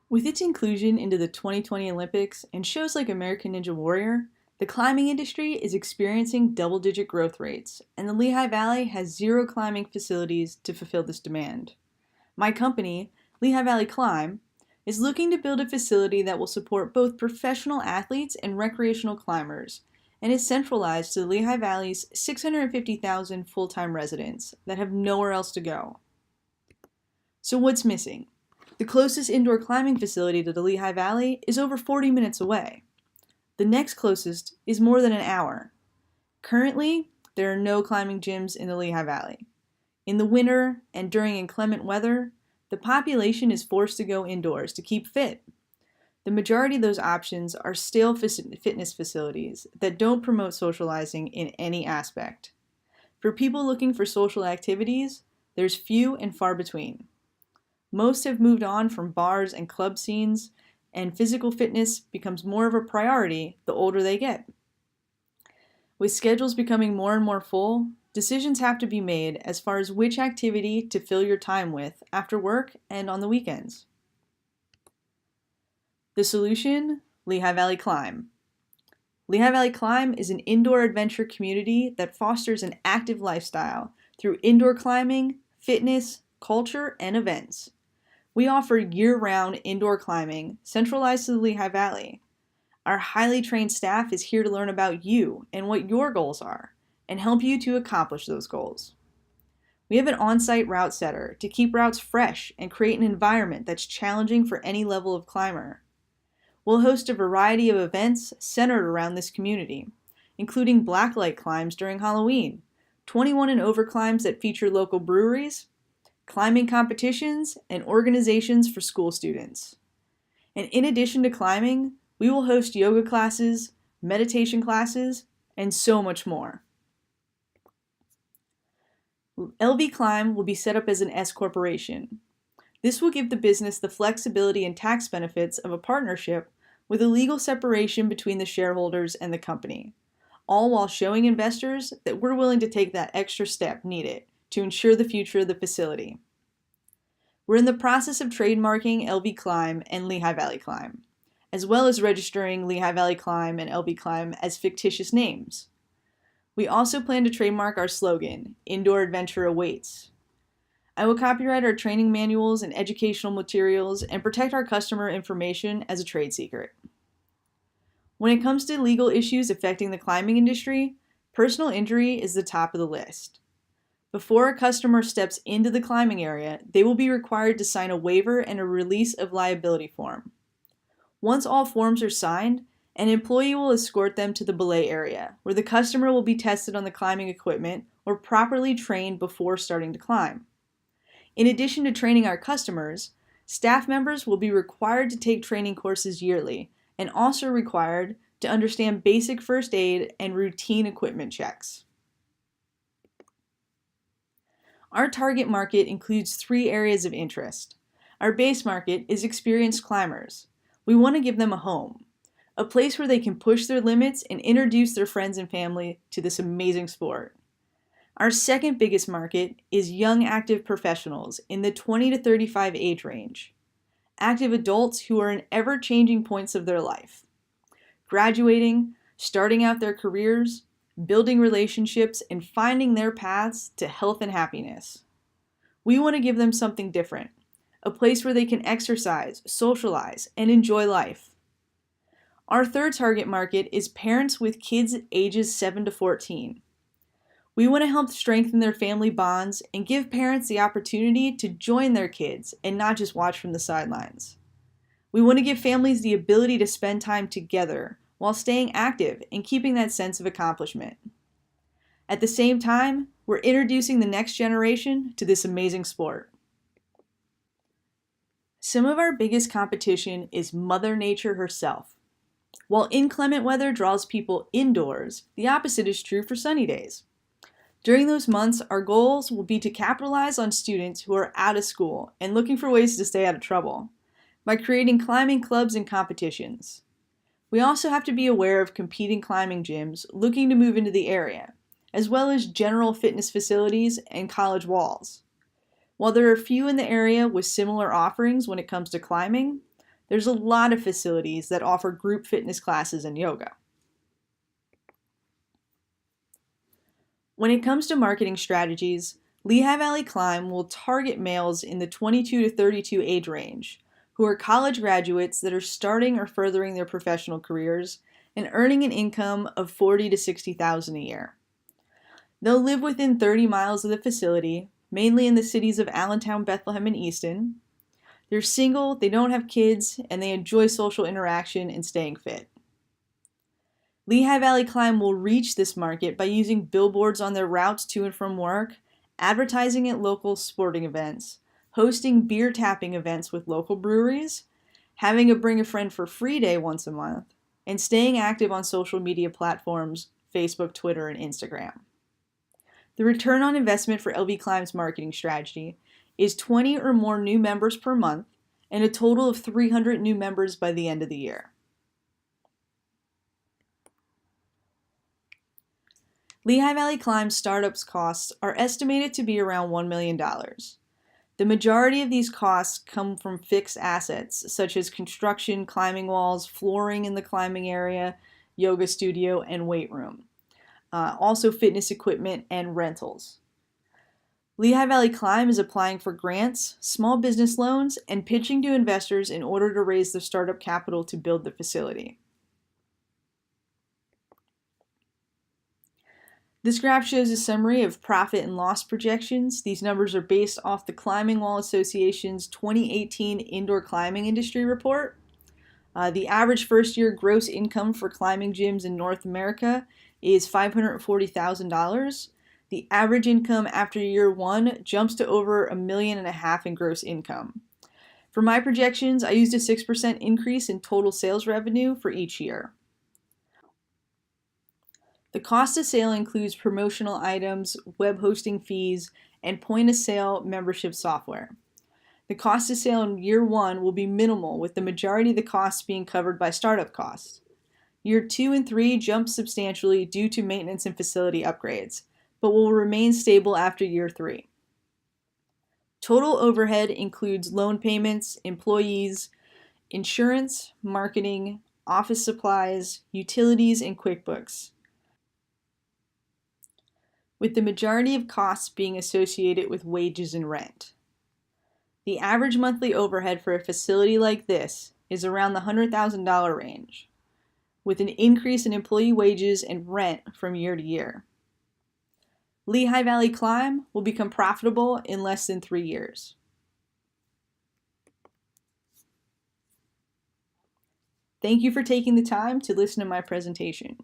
With its inclusion into the 2020 Olympics and shows like American Ninja Warrior, the climbing industry is experiencing double-digit growth rates, and the Lehigh Valley has zero climbing facilities to fulfill this demand. My company, Lehigh Valley Climb, is looking to build a facility that will support both professional athletes and recreational climbers, and is centralized to the Lehigh Valley's 650,000 full-time residents that have nowhere else to go. So what's missing? The closest indoor climbing facility to the Lehigh Valley is over 40 minutes away. The next closest is more than an hour. Currently, there are no climbing gyms in the Lehigh Valley. In the winter and during inclement weather, the population is forced to go indoors to keep fit. The majority of those options are stale fitness facilities that don't promote socializing in any aspect. For people looking for social activities, there's few and far between. Most have moved on from bars and club scenes, and physical fitness becomes more of a priority the older they get. With schedules becoming more and more full, decisions have to be made as far as which activity to fill your time with after work and on the weekends. The solution? Lehigh Valley Climb. Lehigh Valley Climb is an indoor adventure community that fosters an active lifestyle through indoor climbing, fitness, culture, and events. We offer year-round indoor climbing centralized to the Lehigh Valley. Our highly trained staff is here to learn about you and what your goals are, and help you to accomplish those goals. We have an on-site route setter to keep routes fresh and create an environment that's challenging for any level of climber. We'll host a variety of events centered around this community, including blacklight climbs during Halloween, 21 and over climbs that feature local breweries, climbing competitions, and organizations for school students. And in addition to climbing, we will host yoga classes, meditation classes, and so much more. LV Climb will be set up as an S corporation. This will give the business the flexibility and tax benefits of a partnership with a legal separation between the shareholders and the company, all while showing investors that we're willing to take that extra step needed to ensure the future of the facility. We're in the process of trademarking LV Climb and Lehigh Valley Climb, as well as registering Lehigh Valley Climb and LV Climb as fictitious names. We also plan to trademark our slogan, Indoor Adventure Awaits. I will copyright our training manuals and educational materials and protect our customer information as a trade secret. When it comes to legal issues affecting the climbing industry, personal injury is the top of the list. Before a customer steps into the climbing area, they will be required to sign a waiver and a release of liability form. Once all forms are signed, an employee will escort them to the belay area, where the customer will be tested on the climbing equipment or properly trained before starting to climb. In addition to training our customers, staff members will be required to take training courses yearly and also required to understand basic first aid and routine equipment checks. Our target market includes 3 areas of interest. Our base market is experienced climbers. We want to give them a home, a place where they can push their limits and introduce their friends and family to this amazing sport. Our second biggest market is young active professionals in the 20 to 35 age range. Active adults who are in ever-changing points of their life. Graduating, starting out their careers, building relationships, and finding their paths to health and happiness. We want to give them something different, a place where they can exercise, socialize, and enjoy life. Our third target market is parents with kids ages 7 to 14. We want to help strengthen their family bonds and give parents the opportunity to join their kids and not just watch from the sidelines. We want to give families the ability to spend time together while staying active and keeping that sense of accomplishment. At the same time, we're introducing the next generation to this amazing sport. Some of our biggest competition is Mother Nature herself. While inclement weather draws people indoors, the opposite is true for sunny days. During those months, our goals will be to capitalize on students who are out of school and looking for ways to stay out of trouble by creating climbing clubs and competitions. We also have to be aware of competing climbing gyms looking to move into the area, as well as general fitness facilities and college walls. While there are few in the area with similar offerings when it comes to climbing, There's a lot of facilities that offer group fitness classes and yoga. When it comes to marketing strategies, Lehigh Valley Climb will target males in the 22 to 32 age range, who are college graduates that are starting or furthering their professional careers and earning an income of $40,000 to $60,000 a year. They'll live within 30 miles of the facility, mainly in the cities of Allentown, Bethlehem, and Easton. They're single, they don't have kids, and they enjoy social interaction and staying fit. Lehigh Valley Climb will reach this market by using billboards on their routes to and from work, advertising at local sporting events, hosting beer tapping events with local breweries, having a Bring a Friend for Free Day once a month, and staying active on social media platforms, Facebook, Twitter, and Instagram. The return on investment for LV Climb's marketing strategy is 20 or more new members per month and a total of 300 new members by the end of the year. Lehigh Valley Climb's startups costs are estimated to be around $1 million. The majority of these costs come from fixed assets, such as construction, climbing walls, flooring in the climbing area, yoga studio, and weight room. Also fitness equipment and rentals. Lehigh Valley Climb is applying for grants, small business loans, and pitching to investors in order to raise the startup capital to build the facility. This graph shows a summary of profit and loss projections. These numbers are based off the Climbing Wall Association's 2018 Indoor Climbing Industry Report. The average first-year gross income for climbing gyms in North America is $540,000. The average income after year one jumps to over $1.5 million in gross income. For my projections, I used a 6% increase in total sales revenue for each year. The cost of sale includes promotional items, web hosting fees, and point-of-sale membership software. The cost of sale in year one will be minimal, with the majority of the costs being covered by startup costs. Year 2 and 3 jump substantially due to maintenance and facility upgrades, but will remain stable after year 3. Total overhead includes loan payments, employees, insurance, marketing, office supplies, utilities, and QuickBooks, with the majority of costs being associated with wages and rent. The average monthly overhead for a facility like this is around the $100,000 range, with an increase in employee wages and rent from year to year. Lehigh Valley Climb will become profitable in less than 3 years. Thank you for taking the time to listen to my presentation.